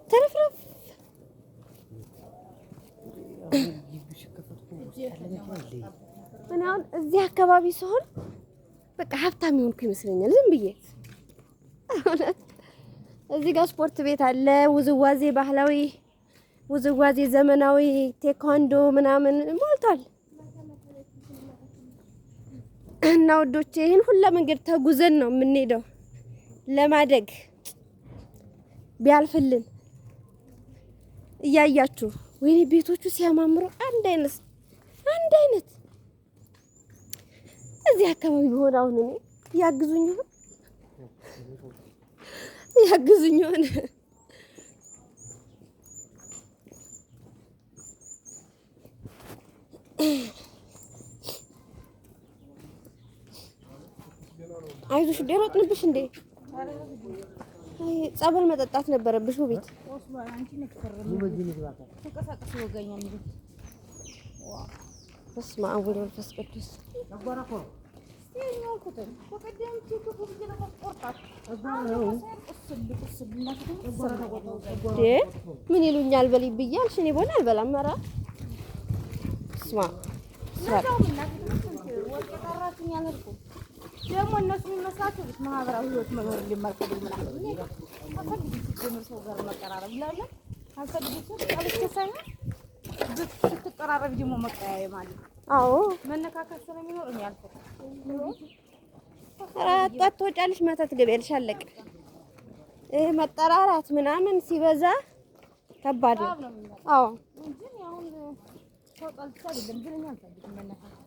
ተረፍረፍ እኔ አሁን እዚህ አካባቢ ሲሆን በቃ ሀብታም የሆንኩ ይመስለኛል ዝም ብዬ። እዚህ ጋር ስፖርት ቤት አለ፣ ውዝዋዜ፣ ባህላዊ ውዝዋዜ፣ ዘመናዊ ቴኳንዶ ምናምን ሞልቷል። እና ወዶቼ ይሄን ሁላ መንገድ ተጉዘን ነው የምንሄደው ለማደግ ቢያልፍልን እያያችሁ። ወይኔ ቤቶቹ ሲያማምሩ አንድ አይነት እዚህ አካባቢ ቢሆን አሁን እኔ ያግዙኝ ሆነ አይዞሽ ደረቅንብሽ እንዴ? ጸበል መጠጣት ነበረብሽ ቤት። በስመ አብ ወወልድ ወመንፈስ ቅዱስ። ምን ይሉኛል በል ብያለሽ። እኔ ቦና አልበላም። ኧረ ስማ ደግሞ እነሱ የሚመስላቸው ማህበራዊ ህይወት መኖር እንደማልፈልግ ምናምን ሰው ጋር መቀራረብ ይላል። አልፈልግም ሳይሆን ስትቀራረብ ደግሞ መቀያየም አለ። አዎ መነካከት ስለሚኖር እኔ አልፈልግም። ጧት ትወጫለሽ፣ ማታ ትገቢያለሽ፣ አለቀ። ይሄ መጠራራት ምናምን ሲበዛ ከባድ ነው። አዎ እንጂ አሁን ሰው ጠልቻ አይደለም፣ ግን እኔ አልፈልግም መነካከት።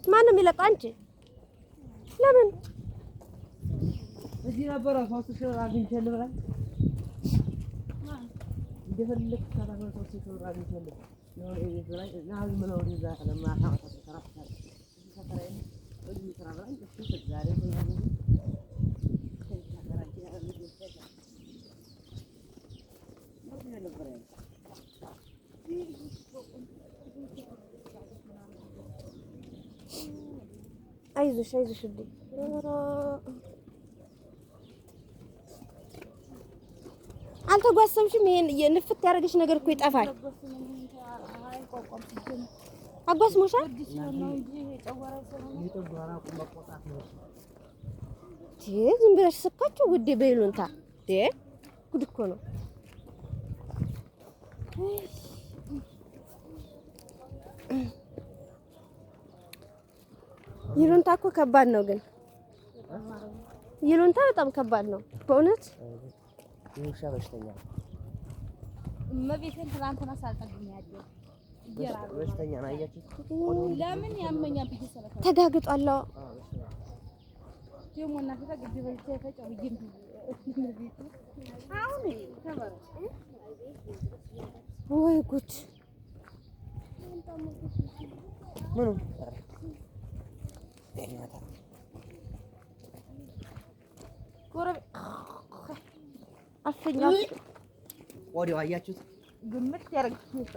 ማነው የሚለቀው? አንቺ ለምን እዚህ ነበር? ሶስት ሺህ አግኝቼልህ ብላኝ እንደፈለክ ታላማ ሶስት ሺህ አግኝቼልህ ነው እዚህ ብላኝ እና ምን ነው እዛ ለማታ ተሰራፍታል ተሰራይ እዚህ ስራ ብላኝ እሱ ዛሬ አይዞሽ እንዴ አልተጓሰምሽም? ይሄን የንፍት ያደረገሽ ነገር እኮ ይጠፋል። አጓስሞሻል? ዝም ብለሽ ስካችሁ ውዴ በይሉንታ ጉድ እኮ ነው። ይሉንታ እኮ ከባድ ነው። ግን ይሉንታ በጣም ከባድ ነው በእውነት። ውሻ በሽተኛ መቤቴን ትላንትና ሳልጠግኝ ያለው በሽተኛ ነው። አያችሁ ለምን ያመኛል ብዬ ሰለፈ ተጋግጧል። ደግሞ እናቴ ተግዲ በልቼ ተጨው ይንዱ አሁን ተመረ ወይ ጉድ ምኑ ጎረቤ አፈኛው ወዲያው አያችሁት ግምት ያረግኩት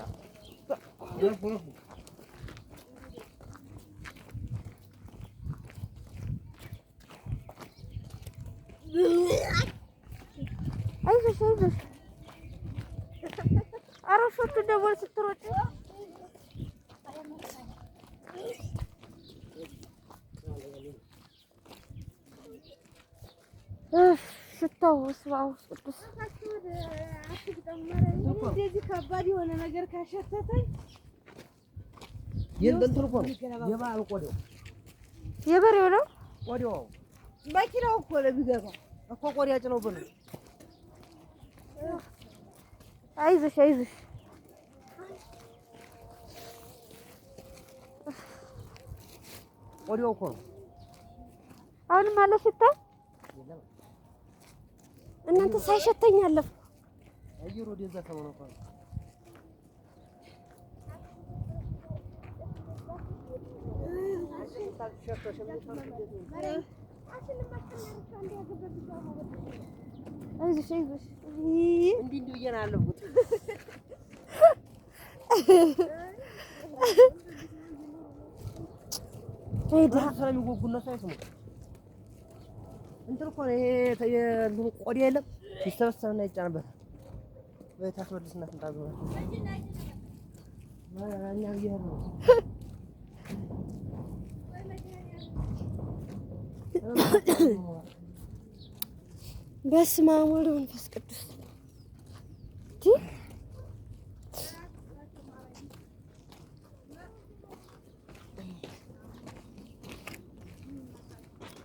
አይዞሽ አረፈቱ ደወል ስትሮጪ ሽታው ስራው ቅዱስ እንደዚህ ከባድ የሆነ ነገር ካሸተተኝ የእንትን እኮ ነው የበዓል ቆዳው የበሬው ነው ቆዳው መኪናው እኮ ነው ቢገባ እኮ ቆዳ ጭነውብን። አይዞሽ ቆዳው እኮ ነው አሁንም አለ ሽታው። እናንተ ሳይሸተኝ አለፍ አየሩ ወደዛ ሰሞኑ እኮ አይዞሽ አይዞሽ እንዲህ ብዬሽ ነው ያለሁት። ስለሚወጉና ሳይስሙ እንትን እኮ ነው ይሄ የእንትኑ ቆዳ የለም ይሰበሰብና ይጫንበታል። ወይ ታስመልስና ትንታዘባል። እኛ ብዬሽ ነው በስመ አብ ወወልድ ወመንፈስ ቅዱስ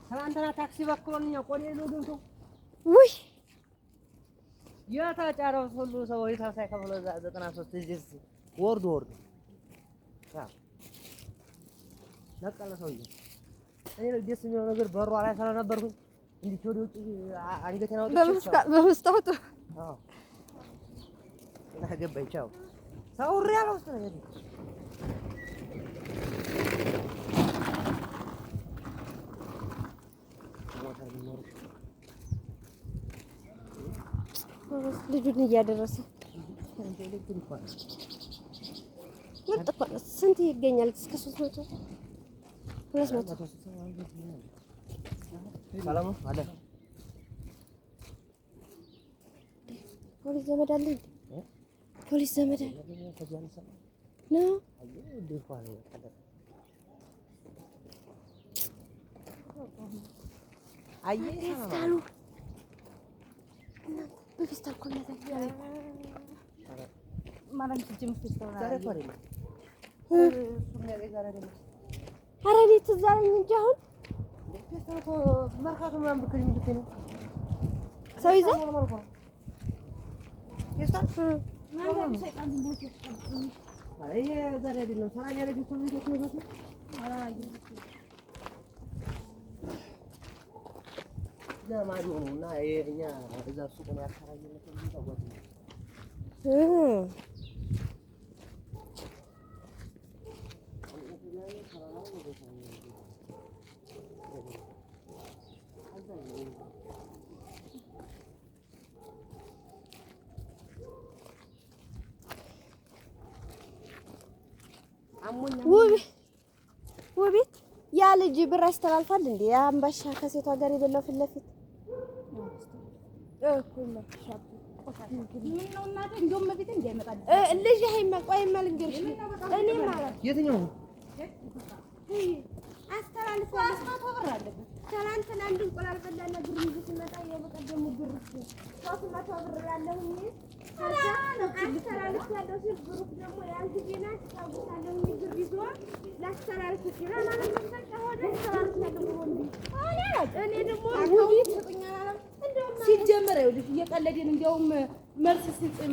ትናንትና ታክሲ በክሎልኛ ቆሌ ነው ገብቶ ውይ የተጫረው ሁሉ ሰው ሂሳብ ሳይከፍል 93 እዚህ ወርዶ ነቀለ ሰውዬ። እኔ ደስ የሚለው ነገር በሯ ላይ ስለነበርኩኝ እንዲህ ወደ ውጭ አንገቴን አውጥቼ በመስታወቱ አዎ እና ገባኝ። ቻው ሰውሬ ያለው ውስጥ ነገር ልጁን እያደረሰ ምርጥ እኮ ነው። ስንት ይገኛል? እስከ 300 200 ሰላም አለ። ፖሊስ ዘመድ አለ። ፖሊስ ዘመድ አለ ነው። አየህ በፊስታል እኮ የሚያሳይ ማለት ጅምስ ተስተውራለ። ኧረ እኔ ትዝ አለኝ እንጂ አሁን መርካቶ ምናምን ብትል ምንድን ነው ሰው ይዘህ ለማዶ ነው እና የእኛ እዛ ሱቅ ነው ያከራየነው። ውቤት ያ ልጅ ብር አስተላልፋል እንዴ? አምባሻ ከሴቷ ጋር የበላው ፊት ለፊት ልጅ ቆይማ ልንገርሽ እኔ ማለት የትኛው ትናንትና አንድ እንቁላል በላና ብር ይዞ ሲመጣ የበቀደሙ ብር 300 ብር ያለሁኝ አስተላልፍ ያለው ሲል ብሩክ ደግሞ ያን ጊዜና ታውቃለሁ ብር ይዞ ላስተላልፍ ይችላል ማለት ነው። ተቀወደ አስተላልፍ ያለው እኔ ደግሞ ውቢት ሰጥኛላለም ሲጀመር ይኸውልሽ እየቀለደን እንደውም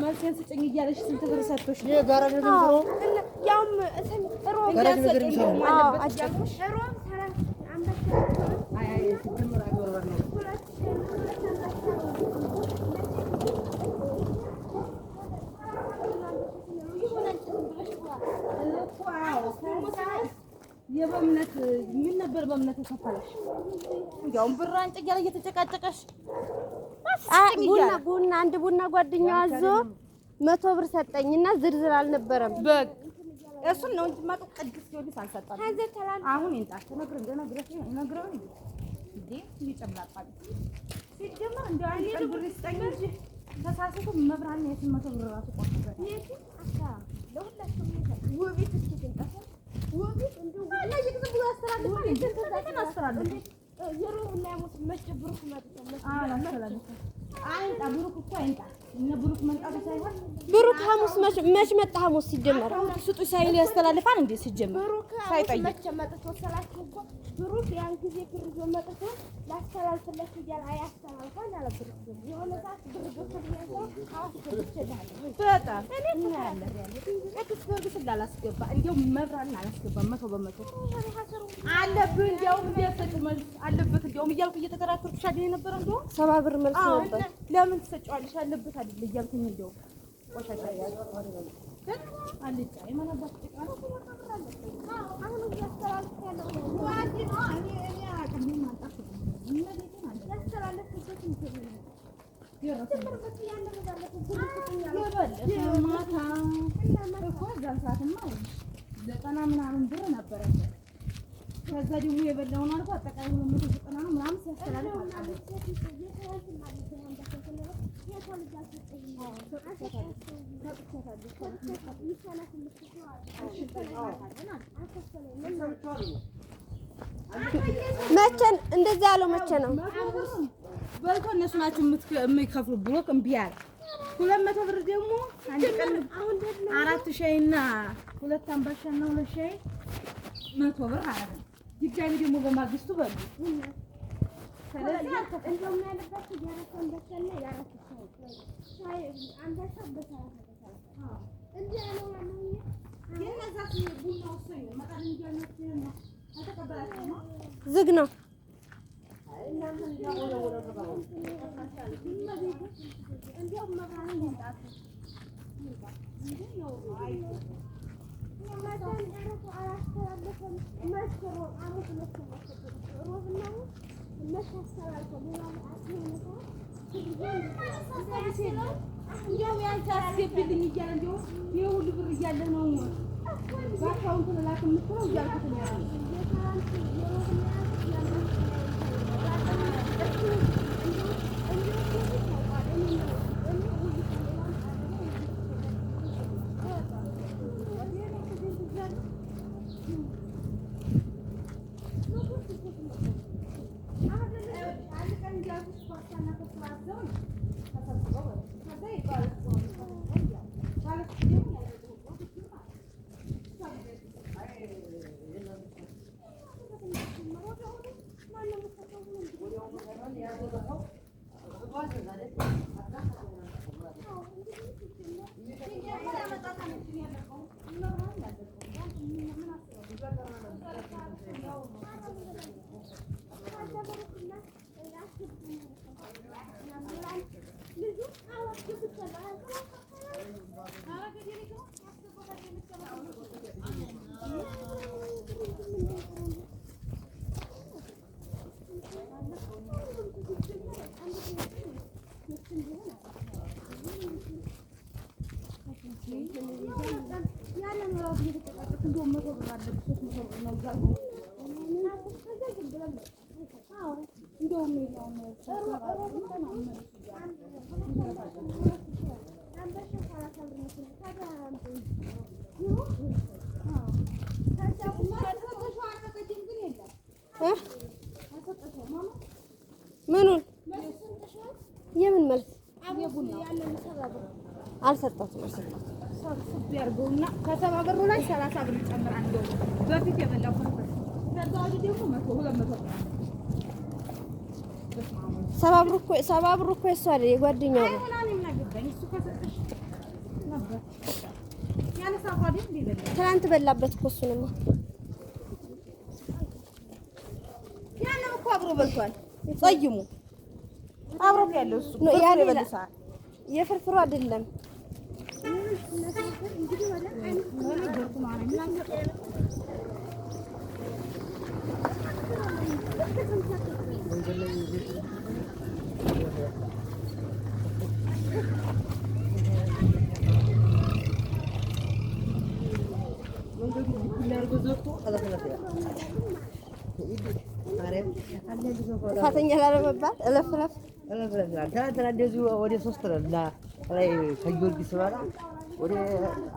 መልሴን ስጭኝ እያለሽ ስንት ብር ሰጥቶሽ ይሄ ጋራጅ ነው ነው ያውም ሮም ያሰጠኝ አጃልኩሽ ሮም ሰላም አንበሳ አይ ሲጀምር አገወራ ነው የበእምነት ምን ነበር በእምነት የከፈለሽ? እንደውም ብር አንጭ እያለ እየተጨቃጨቀሽ ቡና አንድ ቡና ጓደኛው አዞ 100 ብር ሰጠኝና ዝርዝር አልነበረም። በግ እሱን ነው እንጂ ማጡ ቅድስ ጊዮርጊስ አልሰጣም። አሁን እንጣት ነግረው እንዴ ይጨምላቃል። ሲጀመር እንደው አንዴ ብር ይስጠኝ እንጂ ተሳስቶ መብራን የ800 ብር ራሱ ቆጥበል ለሁላችሁም ውቢት እስኪ ትንጣ ውቢት እንደው ለይክም ብሎ አስተላልፋል። እንትን አስተላልፋል የሮና ያሙት መጨብሩክ ማለት ነው። አይንጣ ብሩክ እኮ አይንጣ እኛ ብሩክ መንጣቱ ሳይሆን ብሩክ ሐሙስ መች መጣ? ሐሙስ ሲጀመር ስጡ ሳይል ያስተላልፋል እንዴ? ሲጀመር ሳይጠይቅ መች መጥቶ ሰላችሁ እኮ ብሩክ ያን ጊዜ ብር ይዞ መጥቶ ላስተላልፍለት እያለ አያስተላልፋል አለ። ብሩክ ደግሞ የሆነ ሰዓት ብር በተያዘው አስገብቼልሃለሁ በጣም እኔ ያለ ቅዱስ ጊዮርጊስ እንዳላስገባ እንደው መብራን አላስገባም 100% አለብህ እንደውም እንዲያሰጥ መልስ አለበት እንደውም እያልኩ እየተከራከርኩሽ አይደል የነበረው እንደው 70 ብር መልስ ነበር። ለምን ትሰጪዋለሽ? አለበት አይደል እያልኩኝ እንደው ቆሻሻ ግን አልጫ የማናባት ጥቃት አሁን እያስተላልፍ ያለው ዋዲ ነው። እኔ አቅም ማጣፍ እነዚህ ማለት ያስተላልፍበት እንትን ዘጠና ምናምን ብር ነበረ። ከዛ ደግሞ የበላውን አልኩ አጠቃላይ 190 ነው ምናምን ሲያስተላልፍ መቼ እንደዛ ያለው መቼ ነው? በልቶ እነሱ ናቸው የሚከፍሉ ብሎክ እምቢ አለ። 200 ብር ደግሞ አንድ ቀን 4 ሻይና 2 አምባሻና 2 ሻይ 100 ብር አለ። ድጋሚ ደግሞ በማግስቱ በሉ። ስለዚህ እንደውም ያለባችሁ ያራስ አምባሻና ያራስ ሻይ አምባሻ በሰላሳ እንዴ ነው ማለት የነዛት ቡናው ሰው መጣን እንጀነው ነው ተቀበላችሁ ነው ዝግ ነው። እንዲያው ያንተ አስገብልኝ እያለ እንዲያው ይሄ ሁሉ ብር እያለ ነው ባካውንት ለላክ የምትለው እያልኩት ነው ያለው። ምኑን የምን መልስ አልሰጣችም። ያርገውና ከሰባ ብሩ ላይ 30 ብር ጨምራን እንደው በፊት የበላው ከዛ ወዲህ ደግሞ 100 200 ሰባ ብር እኮ የእሱ አይደል የጓደኛው ነው። ትናንት በላበት እኮ እሱንማ ያንም እኮ አብሮ በልቷል። ጸይሙ አብሮ ያለው እሱ ነው ያለ የፍርፍሩ አይደለም። ጥፋተኛ ላለመባል እለፍለፍ ትናንትና እንደዚሁ ወደ 3 ላይ ከጊዮርጊስ ስበላ ወደ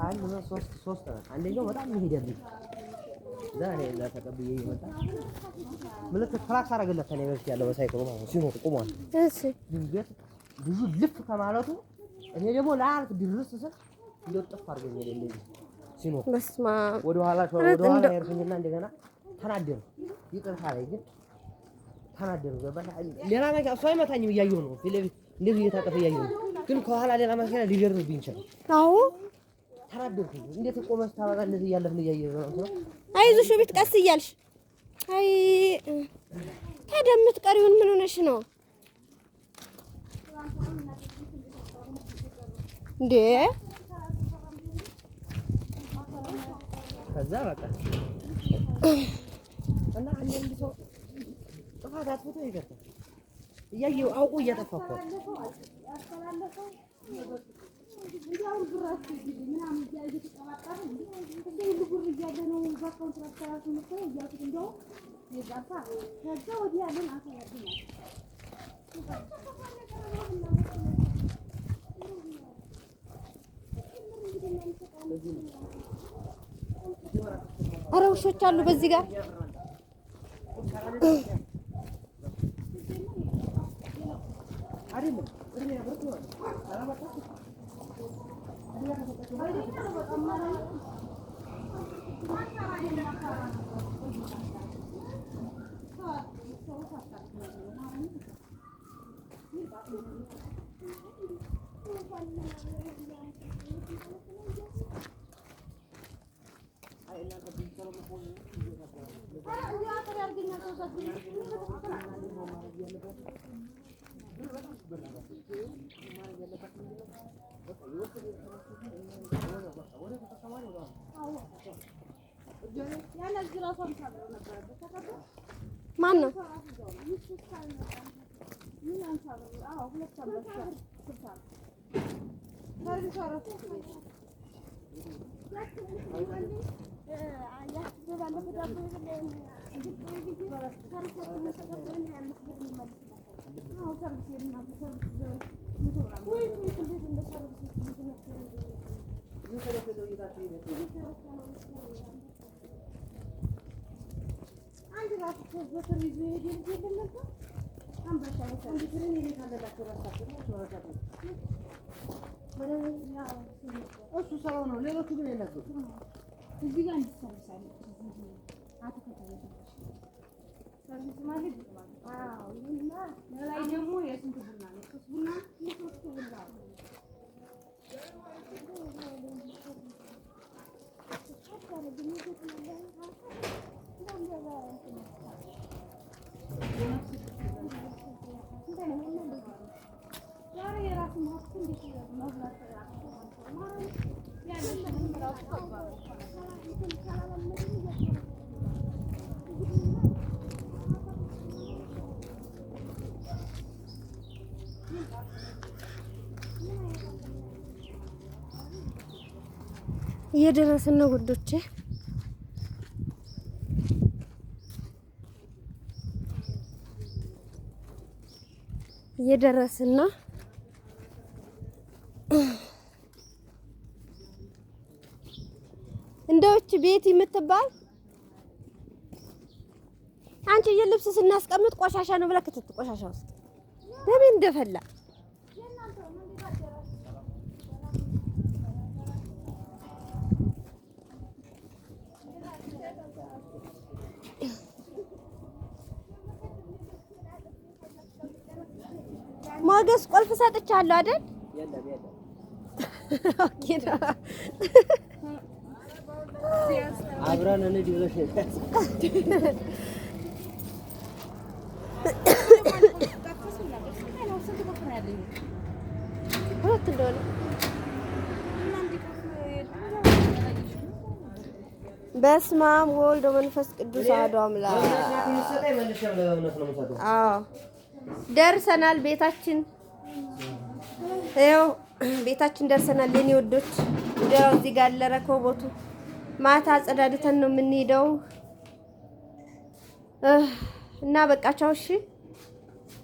1 2 3 አንደኛው በጣም ይሄዳልኝ ዛሬ ተቀብዬ ይመጣ ምልክት ፍራክስ አደረገለት እኔ በፊት ያለው በሳይክሉ ማለት ሲሞት ቆሟል። እሺ ድንገት ብዙ ልፍ ከማለቱ እኔ ደግሞ ላልፍ ድርስ ስል እንደወጣፍ አድርገኝ እንደዚህ ሲሞት በስማ ወደ ኋላ ያርኩኝና እንደገና ተናደሩ ይቅርታ ላይ ግን ተናደሩ ገባሽ። ሌላ ነገር እሱ አይመታኝም እያየሁ ነው ፊት ለፊት እንደዚህ እየታጠፈ እያየሁ ነው፣ ግን ከኋላ ሌላ መኪና ሊደርስብኝ ይችላል። አዎ ተናደርኩኝ። እንዴት ቆመስ ታበቃ እንደዚህ እያለፍን እያየሁ ነው። አይዞሽ ቤት ቀስ እያልሽ አይ ታዲያ የምትቀሪውን ምን ሆነሽ ነው እንዴ? ከዛ በቃ እና አንድ ሰው ጥፋት አጥፍቶ ይገርታል። እያየሁ አውቆ እያጠፋ እኮ ኧረ ውሾች አሉ በዚህ ጋር ማን ነው? እሱ ሰው ነው። ሌሎቹ ግን የለሱም። እዚህ ጋር እንድትሰርሳለ ሰርቪስ ማለት አዎ። እና ላይ ደግሞ የስንት ቡና ነው? ሶስት ቡና የሶስት ቡና እየደረስን ነው ውዶቼ። እየደረስን ነው። እንደውች ቤት የምትባል አንቺ የልብስ ስናስቀምጥ ቆሻሻ ነው ብላ ክትት ቆሻሻ ውስጥ ለምን እንደፈላ ሞገስ ቁልፍ ሰጥቻለሁ አይደል? ኦኬ ነው። አብረን እንሂድ ብለሽ ሁለት እንደሆነ በስመ አብ ወወልድ ወመንፈስ ቅዱስ አሐዱ አምላክ። አዎ ደርሰናል። ቤታችን ይኸው ቤታችን ደርሰናል። የኔ ወዶች እንጀራው እዚህ ጋር አለ። ረኮቦቱ ማታ አጸዳድተን ነው የምንሄደው እና በቃ ቻው። እሺ